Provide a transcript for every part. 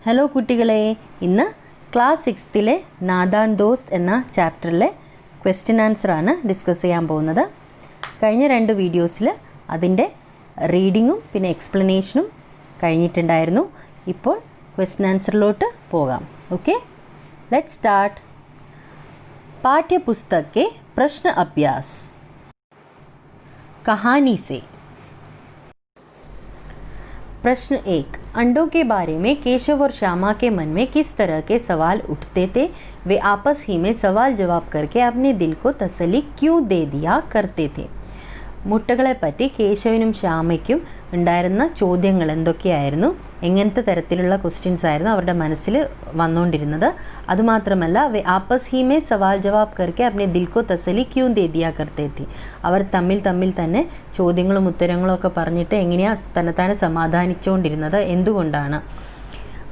Hello കുട്ടികളെ, ഇന്ന് class 6ലെ നാദാൻ ദോസ്ത് എന്ന ചാപ്റ്ററിലെ ക്വസ്റ്റ്യൻ ആൻസറാണ് ഡിസ്കസ് ചെയ്യാൻ പോകുന്നത്. കഴിഞ്ഞ 2 വീഡിയോസിൽ അതിൻ്റെ റീഡിങ്ങും പിന്നെ എക്സ്പ്ലനേഷനും കഴിഞ്ഞിട്ടുണ്ടായിരുന്നു. ഇപ്പോൾ ക്വസ്റ്റ്യൻ ആൻസറിലോട്ട് പോകാം. Okay, let's start. पाठ्यपुस्तक के प्रश्न अभ्यास. कहानी से. प्रश्न 1. अंडों के बारे में केशव और श्यामा के मन में किस तरह के सवाल उठते थे? वे आपस ही में सवाल जवाब करके अपने दिल को तसल्ली क्यों दे दिया करते थे? മുട്ടകളെ പറ്റി കേശവനും ശ്യാമയ്ക്കും ഉണ്ടായിരുന്ന ചോദ്യങ്ങൾ എന്തൊക്കെയായിരുന്നു, എങ്ങനത്തെ തരത്തിലുള്ള ക്വസ്റ്റ്യൻസ് ആയിരുന്നു അവരുടെ മനസ്സിൽ വന്നുകൊണ്ടിരുന്നത്. അതുമാത്രമല്ല, വേ ആപ്പസ് ഹി മേ സവാൽ ജവാബ് കർക്കെ അപ്നെ ദിൽ കോ തസലി ക്യൂ ദേ ദിയാ കർത്തേ ഥി. അവർ തമ്മിൽ തന്നെ ചോദ്യങ്ങളും ഉത്തരങ്ങളും ഒക്കെ പറഞ്ഞിട്ട് എങ്ങനെയാണ് തന്നെത്താനെ സമാധാനിച്ചുകൊണ്ടിരുന്നത്, എന്തുകൊണ്ടാണ്?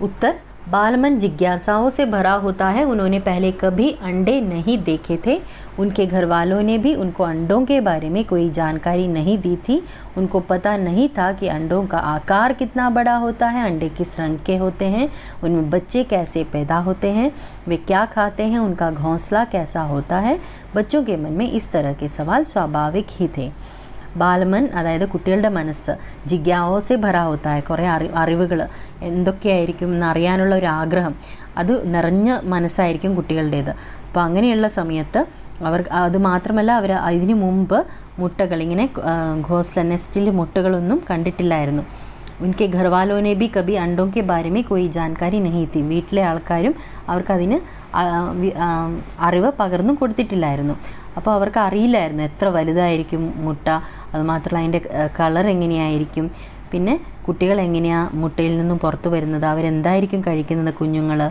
ഉത്തർ: बालमन जिज्ञासाओं से भरा होता है. उन्होंने पहले कभी अंडे नहीं देखे थे. उनके घर वालों ने भी उनको अंडों के बारे में कोई जानकारी नहीं दी थी. उनको पता नहीं था कि अंडों का आकार कितना बड़ा होता है, अंडे किस रंग के होते हैं, उनमें बच्चे कैसे पैदा होते हैं, वे क्या खाते हैं, उनका घोंसला कैसा होता है. बच्चों के मन में इस तरह के सवाल स्वाभाविक ही थे. ബാലമൻ, അതായത് കുട്ടികളുടെ മനസ്സ്, ജിജ്ഞാസ ഭരാ ഹോത്തായ, കുറേ അറിവുകൾ എന്തൊക്കെയായിരിക്കും എന്നറിയാനുള്ള ഒരു ആഗ്രഹം, അത് നിറഞ്ഞ മനസ്സായിരിക്കും കുട്ടികളുടേത്. അപ്പോൾ അങ്ങനെയുള്ള സമയത്ത് അത് മാത്രമല്ല, അവർ ഇതിനു മുമ്പ് മുട്ടകൾ ഇങ്ങനെ ഘോസ്ല നെസ്റ്റിൽ മുട്ടകളൊന്നും കണ്ടിട്ടില്ലായിരുന്നു. ഉൻകെ ഘർവാലോനെ ബി കബി അണ്ടോ കെ ബാരെ മേ കോയി ജാൻകാരി നഹി തി. വീട്ടിലെ ആൾക്കാരും അവർക്കതിന് അറിവ് പകർന്നും കൊടുത്തിട്ടില്ലായിരുന്നു. അപ്പോൾ അവർക്ക് അറിയില്ലായിരുന്നു എത്ര വലുതായിരിക്കും മുട്ട, അതുമാത്രമല്ല അതിൻ്റെ കളർ എങ്ങനെയായിരിക്കും, പിന്നെ കുട്ടികൾ എങ്ങനെയാണ് മുട്ടയിൽ നിന്നും പുറത്തു വരുന്നത്, അവരെന്തായിരിക്കും കഴിക്കുന്നത്, കുഞ്ഞുങ്ങൾ,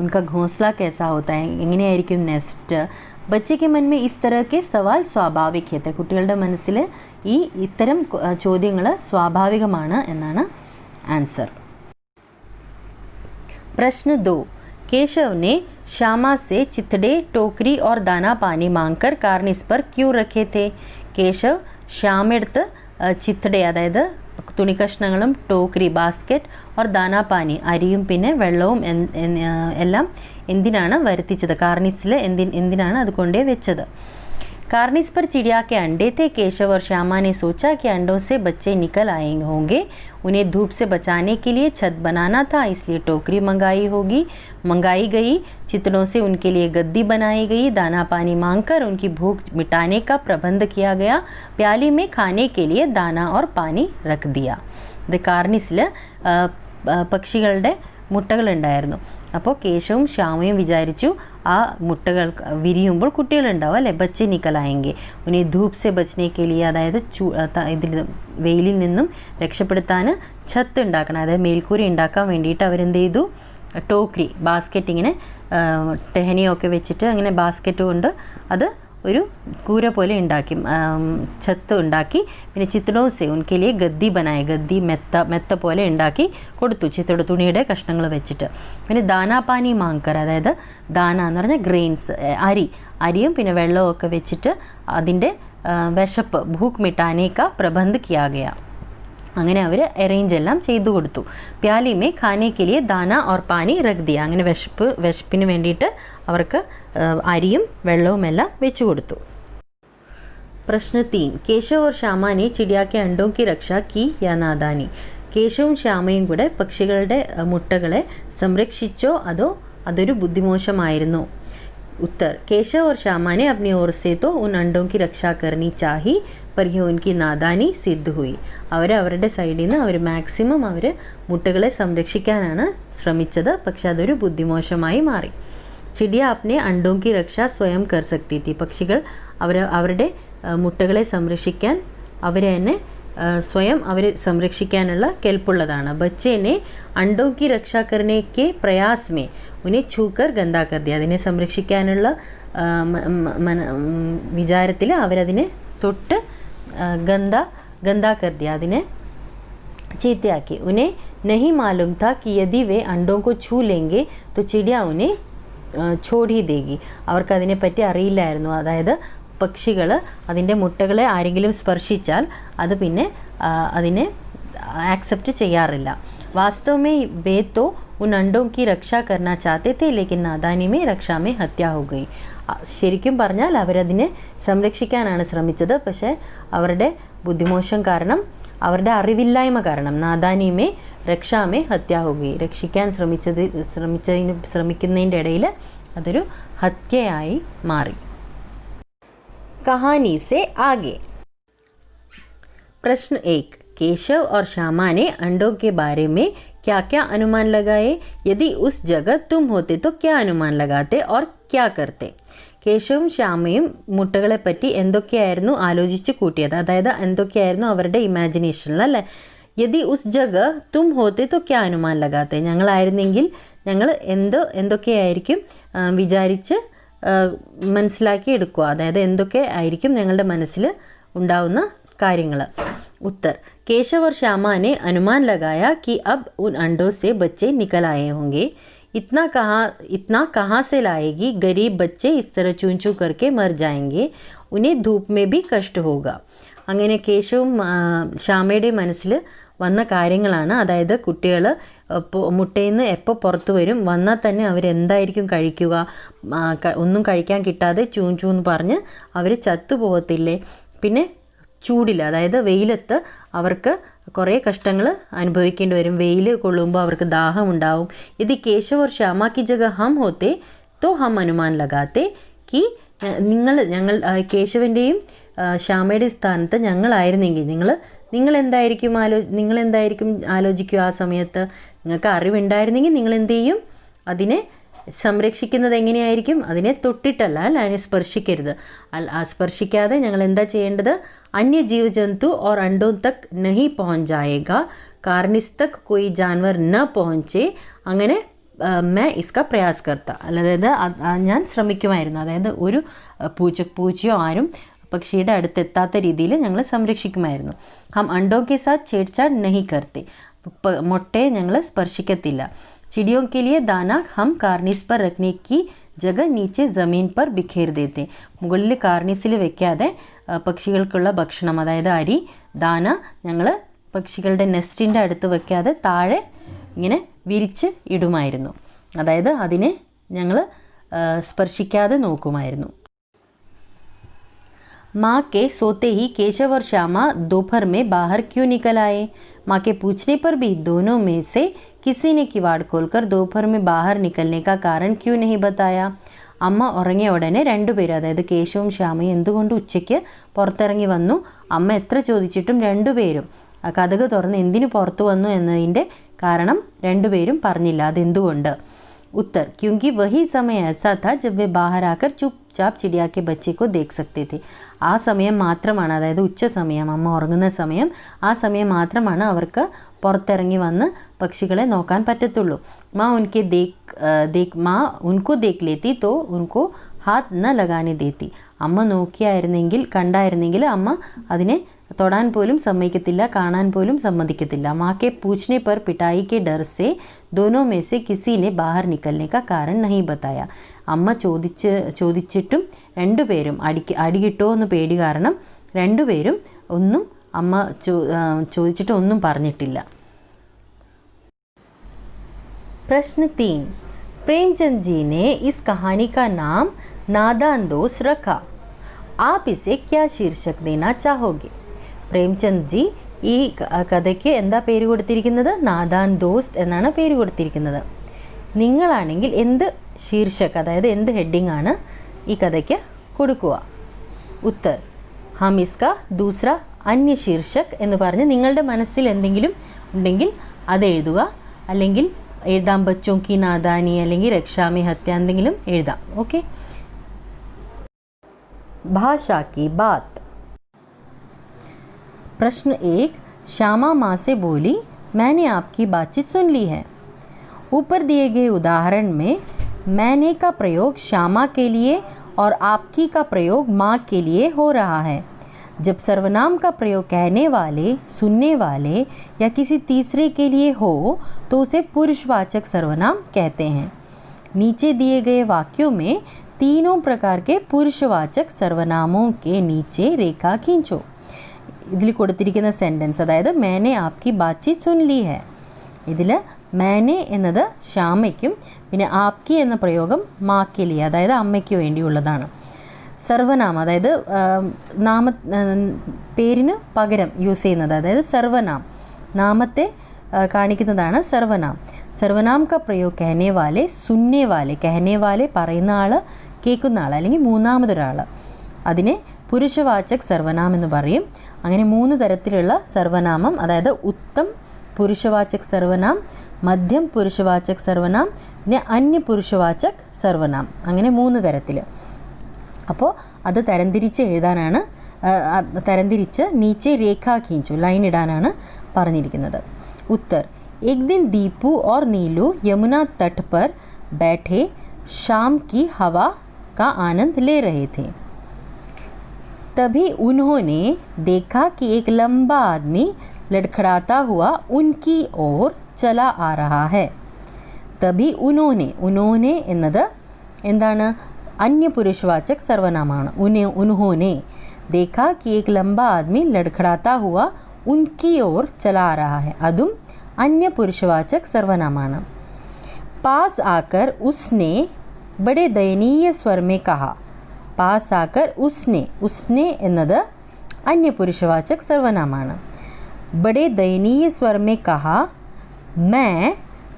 ഉൻക ഘോസ്ല കേസാ ഹോത്താ, എങ്ങനെയായിരിക്കും നെസ്റ്റ്. ബച്ചയ്ക്ക് മൻമേ ഇസ് തരഹ് സവാൽ സ്വാഭാവിക് ഹേ. കുട്ടികളുടെ മനസ്സിൽ ഇത്തരം ചോദ്യങ്ങൾ സ്വാഭാവികമാണ് എന്നാണ് ആൻസർ. പ്രശ്ന 2. केशव ने श्यामा से चिथड़े, टोकरी और दाना पानी मांगकर कार्निस पर क्यों रखे थे? കേശവ് ശ്യാമയെടുത്ത് ചിത്തടെ, അതായത് തുണിക്കഷ്ണങ്ങളും, ടോക്കറി ബാസ്ക്കറ്റ്, ഓർ ദാനാപാനി അരിയും പിന്നെ വെള്ളവും എല്ലാം എന്തിനാണ് വരുത്തിച്ചത്? കാർണിസിൽ എന്തിനാണ് അത് കൊണ്ടേ വെച്ചത്? कार्निस पर चिड़िया के अंडे थे. केशव और श्यामा ने सोचा कि अंडों से बच्चे निकल आए होंगे. उन्हें धूप से बचाने के लिए छत बनाना था, इसलिए टोकरी मंगाई गई. चितड़ों से उनके लिए गद्दी बनाई गई. दाना पानी मांगकर उनकी भूख मिटाने का प्रबंध किया गया. प्याली में खाने के लिए दाना और पानी रख दिया. ഇത് കാർണിസിൽ പക്ഷികളുടെ മുട്ടകളുണ്ടായിരുന്നു. അപ്പോൾ കേശവും ശ്യാമയും വിചാരിച്ചു ആ മുട്ടകൾ വിരിയുമ്പോൾ കുട്ടികളുണ്ടാവും അല്ലേ, ബच्चे निकल आएंगे. ഉन्हें धूप से बचने के लिए, അതായത് ഇതിൽ വെയിലിൽ നിന്നും രക്ഷപ്പെടുത്താൻ ഛത്ത് ഉണ്ടാക്കണം, അതായത് മേൽക്കൂര ഉണ്ടാക്കാൻ വേണ്ടിയിട്ട് അവരെന്ത് ചെയ്തു? ടോക്കറി ബാസ്ക്കറ്റ്, ഇങ്ങനെ ടെഹനിയൊക്കെ വെച്ചിട്ട് അങ്ങനെ ബാസ്ക്കറ്റ് കൊണ്ട് അത് ഒരു കൂര പോലെ ഉണ്ടാക്കി, ഛത്ത് ഉണ്ടാക്കി. പിന്നെ ചിത്തടോസെ ഉൻകെലിയെ ഗദ്ദി ബനായ, ഗദ്ദി മെത്ത പോലെ ഉണ്ടാക്കി കൊടുത്തു, ചിത്തട തുണിയുടെ കഷ്ണങ്ങൾ വെച്ചിട്ട്. പിന്നെ ദാനാപാനി മാങ്കർ, അതായത് ദാന എന്ന് പറഞ്ഞാൽ ഗ്രെയിൻസ്, അരിയും പിന്നെ വെള്ളവും ഒക്കെ വെച്ചിട്ട് അതിൻ്റെ വിശപ്പ് ഭൂക്ക് മിട്ടാനേക്ക പ്രബന്ധ് കിയാ ഗയാ. അങ്ങനെ അവർ അറേഞ്ച് എല്ലാം ചെയ്തു കൊടുത്തു. പ്യാലിമേ ഖാനേക്ക് ലിയെ ദാന ഓർ പാനി റഖ് ദിയ. അങ്ങനെ വിശപ്പിന് വേണ്ടിയിട്ട് അവർക്ക് അരിയും വെള്ളവും എല്ലാം വെച്ചു കൊടുത്തു. പ്രശ്ന 3. കേശവ് ഓർ ശ്യാമ ने चिड़िया के अंडों की रक्षा की या नादानी? കേശവും ശ്യാമയും കൂടെ പക്ഷികളുടെ മുട്ടകളെ സംരക്ഷിച്ചോ അതോ അതൊരു ബുദ്ധിമോശമായിരുന്നു? उत्तर: केशव और श्यामा ने अपनी ओर से तो उन अंडों की रक्षा करनी चाही, पर यह उनकी नादानी सिद्ध हुई. അവരുടെ സൈഡിൽ നിന്ന് അവർ മാക്സിമം മുട്ടകളെ സംരക്ഷിക്കാനാണ് ശ്രമിച്ചത്, പക്ഷെ അതൊരു ബുദ്ധിമോശമായി മാറി. ചിടിയ അപ്നെ അണ്ടോं की रक्षा स्वयं कर सकती थी. പക്ഷികൾ അവരുടെ മുട്ടകളെ സംരക്ഷിക്കാൻ അവരെ തന്നെ സ്വയം സംരക്ഷിക്കാനുള്ള കെൽപ്പുള്ളതാണ്. ബച്ചേനെ അണ്ടോ കി രക്ഷാ കർനെ കെ പ്രയാസ് മേ ഉന്നെ ഛൂക്കർ ഗന്ദാ കർ ദിയ. അതിനെ സംരക്ഷിക്കാനുള്ള വിചാരത്തിൽ അവരതിനെ തൊട്ട് ഗന്ദാ കർ ദിയ, അതിനെ ചീത്തയാക്കി. ഉന്നെ നഹി മാലൂം था कि यदि वे अंडों को छू लेंगे तो चिड़िया उन्हें छोड़ ही देगी. അവർക്കതിനെപ്പറ്റി അറിയില്ലായിരുന്നു, അതായത് പക്ഷികൾ അതിൻ്റെ മുട്ടകളെ ആരെങ്കിലും സ്പർശിച്ചാൽ അത് പിന്നെ അതിനെ ആക്സെപ്റ്റ് ചെയ്യാറില്ല. वास्तव में वे तो उन अंडों की रक्षा करना चाहते थे लेकिन नादानी में रक्षा में हत्या हो गई. ശരിക്കും പറഞ്ഞാൽ അവരതിനെ സംരക്ഷിക്കാനാണ് ശ്രമിച്ചത്. പക്ഷേ അവരുടെ ബുദ്ധിമോശം കാരണം, അവരുടെ അറിവില്ലായ്മ കാരണം നാദാനിമേ രക്ഷാമേ ഹത്യ ഹോ ഗയി, രക്ഷിക്കാൻ ശ്രമിക്കുന്നതിൻ്റെ ഇടയിൽ അതൊരു ഹത്യയായി മാറി. कहानी से आगे. प्रश्न 1. केशव और श्यामा ने अंडों के बारे में क्या क्या अनुमान लगाए? यदि उस जगह तुम होते तो क्या अनुमान लगाते और क्या करते? കേശവും ശ്യാമയും മുട്ടകളെപ്പറ്റി എന്തൊക്കെയായിരുന്നു ആലോചിച്ച് കൂട്ടിയത്, അതായത് എന്തൊക്കെയായിരുന്നു അവരുടെ ഇമാജിനേഷനിൽ അല്ലേ. യദി ഉസ് ജഗ തും ഹോത്തെ തോ ക്യാ അനുമാൻ ലഗാത്തെ, ഞങ്ങളായിരുന്നെങ്കിൽ ഞങ്ങൾ എന്തൊക്കെയായിരിക്കും വിചാരിച്ച് മനസ്സിലാക്കി എടുക്കുക, അതായത് എന്തൊക്കെ ആയിരിക്കും ഞങ്ങളുടെ മനസ്സിൽ ഉണ്ടാവുന്ന കാര്യങ്ങൾ. उत्तर. केशव और श्यामा ने अनुमान लगाया कि अब उन अंडों से बच्चे निकल आए होंगे. इतना कहाँ से लाएगी, गरीब बच्चे इस तरह चूं चूं करके मर जाएंगे, उन्हें धूप में भी कष्ट होगा. അങ്ങനെ കേശവും ശ്യാമയുടെ മനസ്സിൽ വന്ന കാര്യങ്ങളാണ്. അതായത് കുട്ടികൾ മുട്ടയിൽ നിന്ന് എപ്പോൾ പുറത്തു വരും, വന്നാൽ തന്നെ അവരെന്തായിരിക്കും കഴിക്കുക, ഒന്നും കഴിക്കാൻ കിട്ടാതെ ചൂൻ ചൂന്ന് പറഞ്ഞ് അവർ ചത്തുപോകത്തില്ലേ, പിന്നെ ചൂടിൽ അതായത് വെയിലത്ത് അവർക്ക് കുറേ കഷ്ടങ്ങൾ അനുഭവിക്കേണ്ടി വരും, വെയിൽ കൊള്ളുമ്പോൾ അവർക്ക് ദാഹം ഉണ്ടാവും. ഇത് കേശവ് और श्यामा की जगह हम होते तो हम अनुमान लगाते कि ഞങ്ങൾ കേശവൻ്റെയും ശ്യാമയുടെയും സ്ഥാനത്ത് ഞങ്ങളായിരുന്നെങ്കിൽ നിങ്ങൾ എന്തായിരിക്കും ആലോചിക്കുക ആ സമയത്ത്. നിങ്ങൾക്ക് അറിവുണ്ടായിരുന്നെങ്കിൽ നിങ്ങൾ എന്ത് ചെയ്യും, അതിനെ സംരക്ഷിക്കുന്നത് എങ്ങനെയായിരിക്കും, അതിനെ തൊട്ടിട്ടല്ല അല്ല, അതിനെ സ്പർശിക്കരുത്. സ്പർശിക്കാതെ ഞങ്ങൾ എന്താ ചെയ്യേണ്ടത്, अन्य जीव जंतु और अंडों तक नहीं पहुंच जाएगा, कार्निस तक कोई जानवर न पहुंचे, അങ്ങനെ मैं इसका प्रयास करता, അതായത് ഞാൻ ശ്രമിക്കുമായിരുന്നു, അതായത് ഒരു പൂച്ചയോ ആരും പക്ഷിയുടെ അടുത്തെത്താത്ത രീതിയിൽ ഞങ്ങൾ സംരക്ഷിക്കുമായിരുന്നു. ഹം അണ്ടോ കെ സാത്ത് ഛേഡ്ഛാഡ് നഹി കർത്തെ, മുട്ടയെ ഞങ്ങൾ സ്പർശിക്കത്തില്ല. चिड़ियों के लिए दाना हम कार्निस पर रखने की जगह नीचे ज़मीन पर बिखेर देते. മുകളിൽ കാർണിസിൽ വെക്കാതെ പക്ഷികൾക്കുള്ള ഭക്ഷണം, അതായത് അരി ദാന ഞങ്ങൾ പക്ഷികളുടെ നെസ്റ്റിൻ്റെ അടുത്ത് വെക്കാതെ താഴെ ഇങ്ങനെ വിരിച്ച് ഇടുമായിരുന്നു, അതായത് അതിനെ ഞങ്ങൾ സ്പർശിക്കാതെ നോക്കുമായിരുന്നു. माँ के सोते ही केशव और श्यामा दोपहर में बाहर क्यों निकल आए? माँ के पूछने पर भी दोनों में से किसी ने किवाड़ खोलकर दोपहर में बाहर निकलने का कारण क्यों नहीं बताया? അമ്മ ഉറങ്ങിയ ഉടനെ രണ്ടുപേരും, അതായത് കേശവും ശ്യാമയും എന്തുകൊണ്ട് ഉച്ചയ്ക്ക് പുറത്തിറങ്ങി വന്നു? അമ്മ എത്ര ചോദിച്ചിട്ടും രണ്ടുപേരും കതക് തുറന്ന് എന്തിനു പുറത്തു വന്നു എന്നതിൻ്റെ കാരണം രണ്ടുപേരും പറഞ്ഞില്ല. അതെന്തുകൊണ്ട്? उत्तर. क्योंकि वही समय ऐसा था जब वे बाहर आकर चुपचाप चिड़िया के बच्चे को देख सकते थे. ആ സമയം മാത്രമാണ്, അതായത് ഉച്ച സമയം, അമ്മ ഉറങ്ങുന്ന സമയം, ആ സമയം മാത്രമാണ് അവർക്ക് പുറത്തിറങ്ങി വന്ന് പക്ഷികളെ നോക്കാൻ പറ്റത്തുള്ളൂ. മാ ഉൻകോ ദേഖ് ലേത്തി തോ ഉൻകോ ഹാത്ത് ന ലഗാനെ ദേത്തി. അമ്മ നോക്കിയായിരുന്നെങ്കിൽ, കണ്ടായിരുന്നെങ്കിൽ അമ്മ അതിനെ തൊടാൻ പോലും സമ്മതിക്കത്തില്ല, കാണാൻ പോലും സമ്മതിക്കത്തില്ല. മാ കെ പൂച്ഛനെ പർ പിട്ടായി കെ ഡർ സെ ദോനോ മേ സെ കിസി നെ ബാഹർ നിക്കൽനെ കാ കാരൺ നഹി ബതായ. അമ്മ ചോദിച്ചിട്ടും രണ്ടുപേരും അടി കിട്ടുമോ എന്ന് പേടി കാരണം രണ്ടുപേരും ഒന്നും അമ്മ ചോദിച്ചിട്ട് ഒന്നും പറഞ്ഞിട്ടില്ല. प्रश्न 3. प्रेमचंद जी ने इस कहानी का नाम नादान दोस्त रखा. आप इसे क्या शीर्षक देना चाहोगे? പ്രേംചന്ദ് ജി ഈ കഥയ്ക്ക് എന്താ പേര് കൊടുത്തിരിക്കുന്നത്? നാദാൻ ദോസ്ത് എന്നാണ് പേര് കൊടുത്തിരിക്കുന്നത്. നിങ്ങളാണെങ്കിൽ എന്ത് ശീർഷക്, അതായത് എന്ത് ഹെഡിങ് ആണ് ഈ കഥയ്ക്ക് കൊടുക്കുക? ഉത്തർ. ഹം ഇസ്ക ദൂസറ അന്യ ശീർഷക് എന്ന് പറഞ്ഞ് നിങ്ങളുടെ മനസ്സിൽ എന്തെങ്കിലും ഉണ്ടെങ്കിൽ അത് എഴുതുക. അല്ലെങ്കിൽ എഴുതാം ബച്ചോं की नादानी അല്ലെങ്കിൽ രക്ഷാ में हत्या എന്തെങ്കിലും എഴുതാം. ഓക്കെ. भाषा की बात. प्रश्न 1. श्यामा माँ से बोली, मैंने आपकी बातचीत सुन ली है. ऊपर दिए गए उदाहरण में मैंने का प्रयोग श्यामा के लिए और आपकी का प्रयोग माँ के लिए हो रहा है. जब सर्वनाम का प्रयोग कहने वाले, सुनने वाले या किसी तीसरे के लिए हो तो उसे पुरुषवाचक सर्वनाम कहते हैं. नीचे दिए गए वाक्यों में तीनों प्रकार के पुरुषवाचक सर्वनामों के नीचे रेखा खींचो. ഇതിൽ കൊടുത്തിരിക്കുന്ന സെൻറ്റൻസ്, അതായത് मैंने आपकी बातचीत सुन ली है, ഇതിൽ मैंने എന്നത് ശ്യാമയ്ക്കും പിന്നെ आपकी എന്ന പ്രയോഗം माँ के लिए അതായത് അമ്മയ്ക്ക് വേണ്ടിയുള്ളതാണ്. സർവനാമം അതായത് പേരിന് പകരം യൂസ് ചെയ്യുന്നത് അതായത് സർവനാം നാമത്തെ കാണിക്കുന്നതാണ് സർവനാം. സർവനാം का प्रयोग कहने वाले सुनने वाले कहने वाले പറയുന്ന ആൾ കേൾക്കുന്ന ആൾ അല്ലെങ്കിൽ മൂന്നാമതൊരാൾ അതിനെ പുരുഷവാചക് സർവനാം എന്ന് പറയും. അങ്ങനെ 3 തരത്തിലുള്ള സർവനാമം അതായത് ഉത്തം പുരുഷവാചക് സർവനാം, മധ്യം പുരുഷവാചക് സർവനാം, പിന്നെ അന്യ പുരുഷവാചക് സർവനാം, അങ്ങനെ 3 തരത്തിൽ. അപ്പോൾ അത് തരംതിരിച്ച് എഴുതാനാണ് തരംതിരിച്ച് നീച്ചെ രേഖാ खींचो ലൈൻ ഇടാനാണ് പറഞ്ഞിരിക്കുന്നത്. उत्तर एक दिन दीपू और नीलू यमुना तट पर बैठे शाम की हवा का आनंद ले रहे थे. तभी उन्होंने देखा कि एक लंबा आदमी लड़खड़ाता हुआ उनकी ओर चला आ रहा है. तभी उन्होंने എന്നത് എന്താണ് अन्यपुरुषवाचक सर्वनाമാണ്. उन्होंने देखा कि एक लंबा आदमी लड़खड़ाता हुआ उनकी ओर चला आ रहा है അതും अन्यपुरुषवाचक सर्वनाമാണ്. पास आकर उसने बड़े दयनीय स्वर में कहा. पास आकर उसने എന്നത് अन्यपुरुषवाचक सर्वनाമാണ്. बड़े दयनीय स्वर में कहा मैं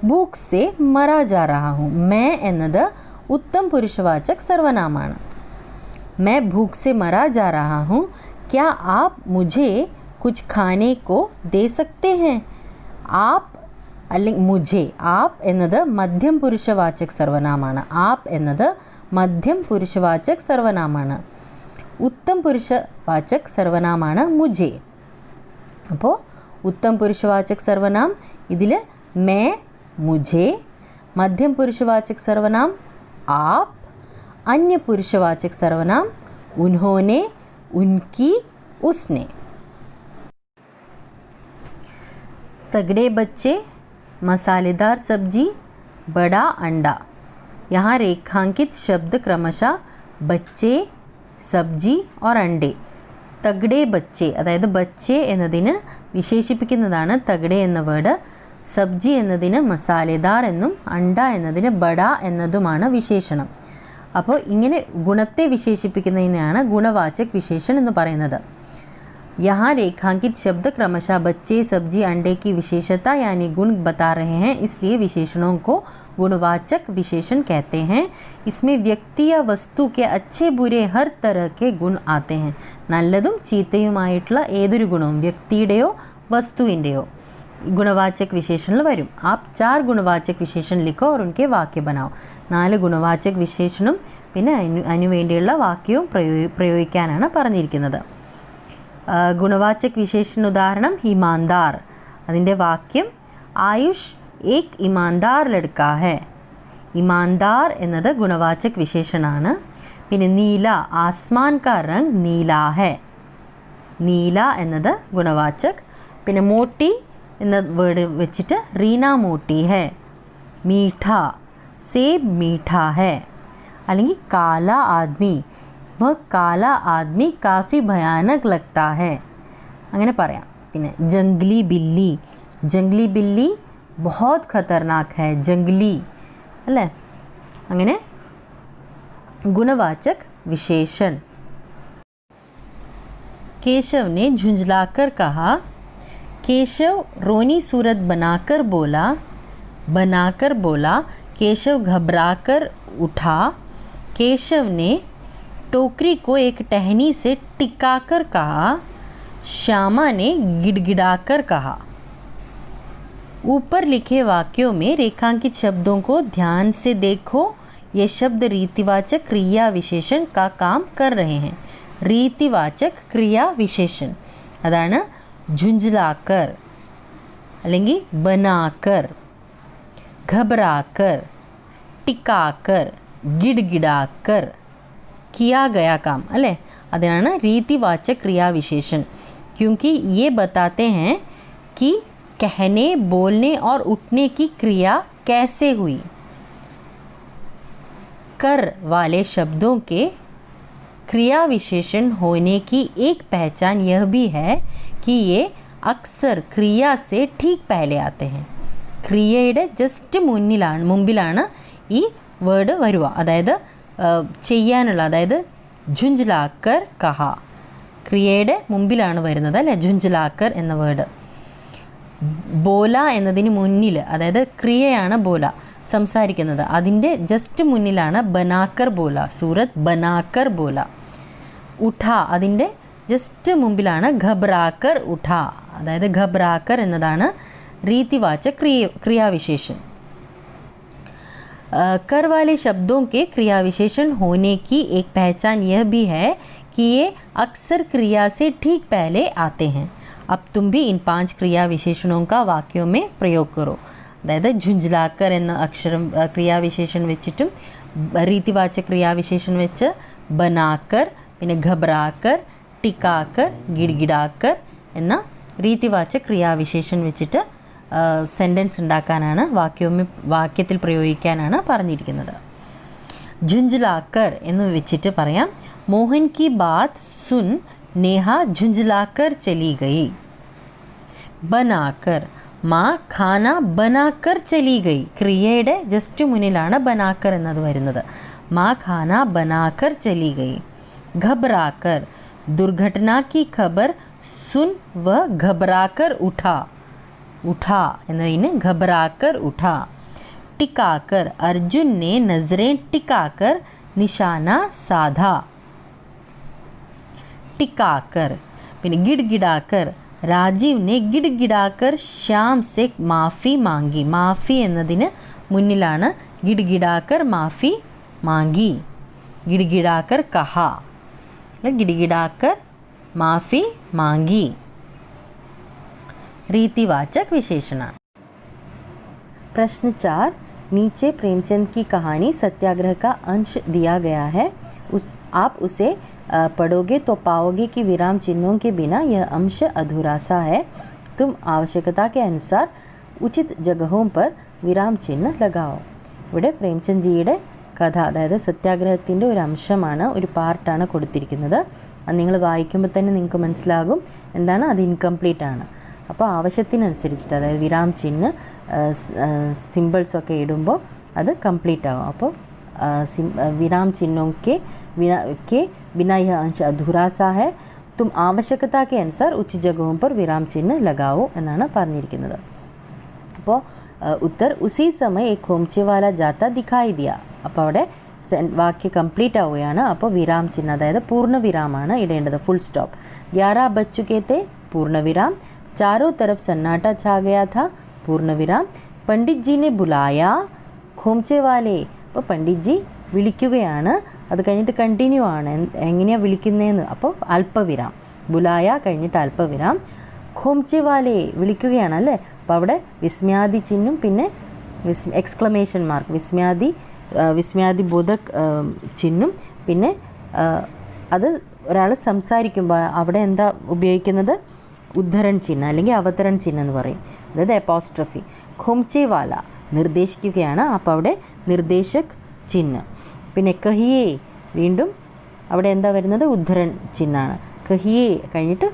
भूख से मरा जा रहा हूँ. मैं എന്നത് उत्तम पुरुषवाचक सर्वनाമാണ്. मैं भूख से मरा जा रहा हूँ, क्या आप मुझे कुछ खाने को दे सकते हैं. आप അല്ലെങ്കിൽ മുझे आप എന്നത് മധ്യം പുരുഷവാചക് സർവനാമാണ്. ആപ്പ് എന്നത് മധ്യം പുരുഷവാചക് സർവനാമാണ്. ഉത്തം പുരുഷവാചക് സർവനാമാണ് മുझे. അപ്പോൾ ഉത്തം പുരുഷവാചക് സർവനാം ഇതിൽ मैं मुझे, മധ്യം പുരുഷവാചക് സർവനാം आप, अन्य पुरुषवाचक सर्वनाम उन्होंने, उनकी, उसने. तगड़े बच्चे, मसालेदार सब्जी, बड़ा अंडा. यहाँ रेखांकित शब्द क्रमशः बच्चे, सब्जी और अंडे. തഗ്ഡേ ബച്ചെ അതായത് ബച്ചെ എന്നതിന് വിശേഷിപ്പിക്കുന്നതാണ് തഗ്ഡേ എന്ന വേർഡ്. സബ്ജി എന്നതിന് മസാലേദാർ എന്നും അണ്ട എന്നതിന് ബഡ എന്നതുമാണ് വിശേഷണം. അപ്പോൾ ഇങ്ങനെ ഗുണത്തെ വിശേഷിപ്പിക്കുന്നതിനാണ് ഗുണവാചക് വിശേഷൺ എന്ന് പറയുന്നത്. यहाँ रेखांकित शब्द क्रमशः बच्चे, सब्जी, अंडे की विशेषता यानी गुण बता रहे हैं, इसलिए विशेषणों को गुणवाचक विशेषण कहते हैं. इसमें व्यक्ति या वस्तु के अच्छे बुरे हर तरह के गुण आते हैं. നല്ലതും ചീത്തയുമായിട്ടുള്ള ഏതൊരു ഗുണവും വ്യക്തിയുടെയോ വസ്തുവിൻ്റെയോ गुणवाचक विशेषण वരും. आप 4 गुणवाचक विशेषण लिखो और उनके वाक्य बनाओ. 4 ഗുണവാചക് വിശേഷണം പിന്നെ അതിനുവേണ്ടിയുള്ള വാക്യവും പ്രയോഗിക്കാനാണ് പറഞ്ഞിരിക്കുന്നത്. ഗുണവാചക് വിശേഷण ഉദാഹരണം ईमानदार. അതിൻ്റെ വാക്യം ആയുഷ് ഏക് ईमानदार लड़का है. ईमानदार എന്നത് ഗുണവാചക് വിശേഷണാണ്. പിന്നെ നീല ആസ്മാൻ കാ രംഗ് നീല है. നീല എന്നത് ഗുണവാചക്. പിന്നെ മോട്ടി എന്ന വേർഡ് വെച്ചിട്ട് റീന മോട്ടി है. മീഠ സേബ് മീഠ है. അല്ലെങ്കിൽ കാല ആദ്മി वह काला आदमी काफ़ी भयानक लगता है. അങ്ങനെ പറയാം. പിന്നെ ജംഗ്ലി ബില്ലി, ജംഗ്ലി ബില്ലി बहुत खतरनाक है. ജംഗ്ലി അല്ലേ. അങ്ങനെ ഗുണവാചക് विशेषण. केशव ने झुंझलाकर कहा. केशव रोनी सूरत बनाकर बोला. केशव घबराकर उठा. केशव ने टोकरी को एक टहनी से टिकाकर कहा. श्यामा ने गिड़गिड़ाकर कहा. ऊपर लिखे वाक्यों में रेखांकित शब्दों को ध्यान से देखो. ये शब्द रीतिवाचक क्रिया विशेषण का काम कर रहे हैं. रीतिवाचक क्रिया विशेषण അതാണ് झुंझलाकर അല്ലെങ്കിൽ बनाकर, घबराकर, टिकाकर, गिड़गिड़ाकर किया गया काम अले अदान रीतिवाचक क्रिया विशेषण. क्योंकि ये बताते हैं कि कहने, बोलने और उठने की क्रिया कैसे हुई. कर वाले शब्दों के क्रिया विशेषण होने की एक पहचान यह भी है कि ये अक्सर क्रिया से ठीक पहले आते हैं. ക്രിയയുടെ ജസ്റ്റ് മുമ്പിലാണ് ഈ വേർഡ് വരിക. അതായത് ചെയ്യാനുള്ള, അതായത് ഝുഞ്ചലാക്കർ കഹ, ക്രിയയുടെ മുമ്പിലാണ് വരുന്നത് അല്ലേ ഝുഞ്ചലാക്കർ എന്ന വേർഡ്. ബോല എന്നതിന് മുന്നിൽ, അതായത് ക്രിയയാണ് ബോല, സംസാരിക്കുന്നത്, അതിൻ്റെ ജസ്റ്റ് മുന്നിലാണ് ബനാക്കർ ബോല, സൂറത്ത് ബനാക്കർ ബോല. ഉഠ, അതിൻ്റെ ജസ്റ്റ് മുമ്പിലാണ് ഘബ്രാക്കർ ഉഠ, അതായത് ഘബ്രാക്കർ എന്നതാണ് रीतिवाचक क्रियाविशेषण. कर वाले शब्दों के क्रियाविशेषण होने की एक पहचान यह भी है कि ये अक्सर क्रिया से ठीक पहले आते हैं. अब तुम भी इन 5 क्रियाविशेषणों का वाक्यों में प्रयोग करो. അതായത് ഝുഞ്ചലാക്കർ എന്ന അക്ഷരം ക്രിയാവിശേഷൻ വെച്ചിട്ടും रीतिवाचक ക്രിയാവിശേഷൻ വെച്ച് ബനാക്കർ, പിന്നെ ഘബ്രാക്കർ, ടിക്കാക്കർ, ഗിഡ്ഗിഡാക്കർ എന്ന रीतिवाचक ക്രിയാവിശേഷൻ വെച്ചിട്ട് സെൻറ്റൻസ് ഉണ്ടാക്കാനാണ്, വാക്യത്തിൽ പ്രയോഗിക്കാനാണ് പറഞ്ഞിരിക്കുന്നത്. ഝുഞ്ചലാക്കർ എന്ന് വെച്ചിട്ട് പറയാം, മോഹൻ കി ബാത് സുൻ നേഹ ഝുഞ്ചലാക്കർ ചലി ഗയി. ബനാക്കർ, മാ ഖാന ബനാക്കർ ചലി ഗയി, ക്രിയയുടെ ജസ്റ്റ് മുന്നിലാണ് ബനാക്കർ എന്നത് വരുന്നത്. മാ ഖാന ബനാക്കർ ചലി ഗയി. ഘബ്രാക്കർ, ദുർഘടന കി ഖബർ സുൻ വ ഘബ്രാക്കർ ഉഠാ. उठा എന്നതിന് घबराकर उठा. टिकाकर, अर्जुन ने नजरें टिकाकर निशाना साधा. टिकाकर. പിന്നെ गिड़गिड़ाकर, राजीव ने गिड़गिड़ाकर श्याम से माफ़ी मांगी. माफ़ी എന്നതിന് മുന്നിലാണ് गिड़गिड़ाकर माफ़ी मांगी. गिड़गिड़ाकर कहा, गिड़गिड़ाकर माफ़ी मांगी. रीतिवाचक विशेषण. प्रश्न 4, नीचे प्रेमचंद की कहानी सत्याग्रह का अंश दिया गया है. आप उसे पढ़ोगे तो पाओगे कि विराम चिन्हों के बिना यह अंश अधूरा सा है. तुम आवश्यकता के अनुसार उचित जगहों पर विराम चिन्ह लगाओ. ഇവിടെ പ്രേംചന്ദ് ജിയുടെ കഥ, അതായത് സത്യാഗ്രഹത്തിൻ്റെ ഒരു അംശമാണ്, ഒരു പാർട്ടാണ് കൊടുത്തിരിക്കുന്നത്. അത് നിങ്ങൾ വായിക്കുമ്പോൾ തന്നെ നിങ്ങൾക്ക് മനസ്സിലാകും എന്താണ് അത് ഇൻകംപ്ലീറ്റ് ആണ്. അപ്പോൾ ആവശ്യത്തിനനുസരിച്ചിട്ട്, അതായത് വിരാം ചിഹ്ന സിമ്പിൾസൊക്കെ ഇടുമ്പോൾ അത് കംപ്ലീറ്റ് ആകും. അപ്പോൾ विराम चिन्हों के बिना यह अंश अधूरा सा है. तुम आवश्यकता के अनुसार उचित जगहों पर विराम चिन्ह लगाओ എന്നാണ് പറഞ്ഞിരിക്കുന്നത്. അപ്പോൾ उत्तर उसी समय एक खोमचे वाला जाता दिखाई दिया. അപ്പോൾ അവിടെ വാക്യ കംപ്ലീറ്റ് ആവുകയാണ്. അപ്പോൾ വിരാം ചിഹ്ന, അതായത് പൂർണ്ണ വിരാമാണ് ഇടേണ്ടത്, ഫുൾ സ്റ്റോപ്പ്. 11 बज चुके थे, पूर्ण विराम. चारों तरफ सन्नाटा छा गया था, पूर्ण विराम. पंडित जी ने बुलाया खोमचे वाले. അപ്പോൾ പണ്ഡിറ്റ് ജി വിളിക്കുകയാണ്, അത് കഴിഞ്ഞിട്ട് കണ്ടിന്യൂ ആണ്, എങ്ങനെയാണ് വിളിക്കുന്നതെന്ന്. അപ്പോൾ അല്പവിരാം, ബുലായ കഴിഞ്ഞിട്ട് അല്പവിരാം. ഖോംചെ വാലെ വിളിക്കുകയാണ് അല്ലേ. അപ്പോൾ അവിടെ വിസ്മയാദി ചിഹ്നം, പിന്നെ എക്സ്ക്ലമേഷൻ മാർക്ക്, വിസ്മയാദി ബോധക് ചിഹ്നം, പിന്നെ അത് ഒരാൾ സംസാരിക്കുമ്പോൾ അവിടെ എന്താ ഉപയോഗിക്കുന്നത്, ഉദ്ധരൺ ചിഹ്നം അല്ലെങ്കിൽ അവതരൺ ചിഹ്നം എന്ന് പറയും, അതായത് എപ്പോസ്ട്രഫി. ഖോംചെ വാല നിർദ്ദേശിക്കുകയാണ്, അപ്പോൾ അവിടെ നിർദ്ദേശക് ചിഹ്നം. പിന്നെ കഹിയെ, വീണ്ടും അവിടെ എന്താ വരുന്നത്, ഉദ്ധരൺ ചിഹ്നമാണ്. കഹിയെ കഴിഞ്ഞിട്ട്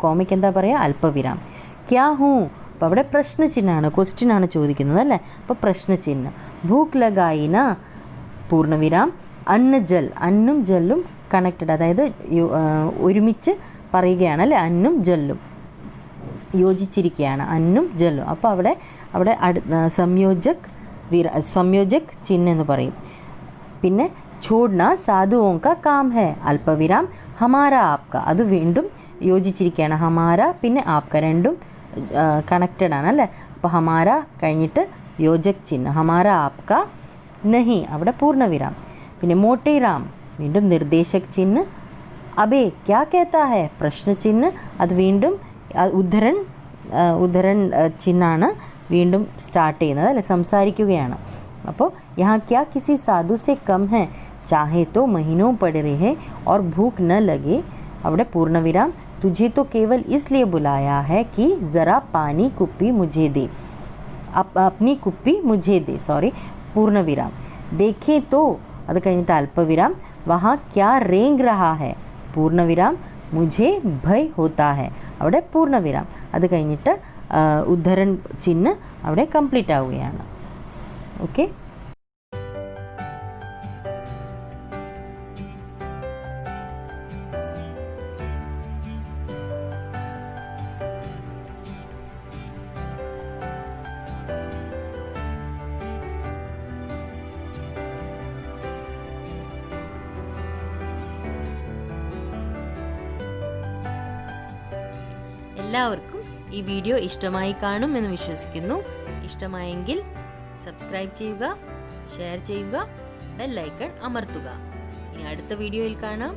കോമയ്ക്ക് എന്താ പറയുക, അല്പവിരാം. ക്യാ ഹൂ, അപ്പോൾ അവിടെ പ്രശ്നചിഹ്നമാണ്, ക്വസ്റ്റ്യനാണ് ചോദിക്കുന്നത് അല്ലേ. അപ്പോൾ പ്രശ്നചിഹ്നം. ഭൂക്ക് ലഗായിന പൂർണ്ണവിരാം. അന്ന ജൽ, അന്നും ജല്ലും കണക്റ്റഡ്, അതായത് ഒരുമിച്ച് പറയുകയാണ് അല്ലേ, അന്നും ജല്ലും യോജിച്ചിരിക്കുകയാണ്, അന്നും ജല്ലും. അപ്പോൾ അവിടെ സംയോജക് ചിഹ്നം എന്ന് പറയും. പിന്നെ छोड़ना साधुओं का काम है, അല്പവിരാം. ഹമാര ആപ്ക, അത് വീണ്ടും യോജിച്ചിരിക്കുകയാണ്, ഹമാര പിന്നെ ആപ്ക രണ്ടും കണക്റ്റഡ് ആണ് അല്ലേ. അപ്പോൾ ഹമാര കഴിഞ്ഞിട്ട് യോജക് ചിഹ്നം, ഹമാര ആപ്ക നഹി, അവിടെ പൂർണ്ണവിരാം. പിന്നെ മോട്ടേ രാം, വീണ്ടും നിർദ്ദേശക് ചിഹ്നം. അബേ ക്യാ കേത്താ ഹെ, പ്രശ്നചിഹ്നം, അത് വീണ്ടും ഉദ്ധരൺ ചിഹ്നമാണ്, വീണ്ടും സ്റ്റാർട്ട് ചെയ്യുന്നത് അല്ലേ, സംസാരിക്കുകയാണ്. അപ്പോൾ യഹാ ക്യാ കിസി സാധു സെ കം ഹെ, चाहे तो महीनों पड़ रहे और भूख न लगे, അവിടെ പൂർണ്ണവിരാം. तुझे तो केवल इसलिए बुलाया है कि ज़रा पानी कुप्पी मुझे दे, अपनी कुप्पी मुझे दे, सॉरी, പൂർണ്ണവിരാം. देखे तो, അത് കഴിഞ്ഞിട്ട് അല്പവിരാം. वहाँ क्या रेंग रहा है, പൂർണ്ണവിരാം. मुझे भय होता है, അവിടെ പൂർണ്ണവിരാം. അത് കഴിഞ്ഞിട്ട് ഉദ്ധരൺ ചിഹ്നം, അവിടെ കംപ്ലീറ്റ് ആവുകയാണ്. ഓക്കെ. എല്ലാവർക്കും ഈ വീഡിയോ ഇഷ്ടമായി കാണും എന്ന് വിശ്വസിക്കുന്നു. ഇഷ്ടമായെങ്കിൽ സബ്സ്ക്രൈബ് ചെയ്യുക, ഷെയർ ചെയ്യുക, ബെൽ ഐക്കൺ അമർത്തുക. ഇനി അടുത്ത വീഡിയോയിൽ കാണാം.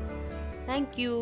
Thank you.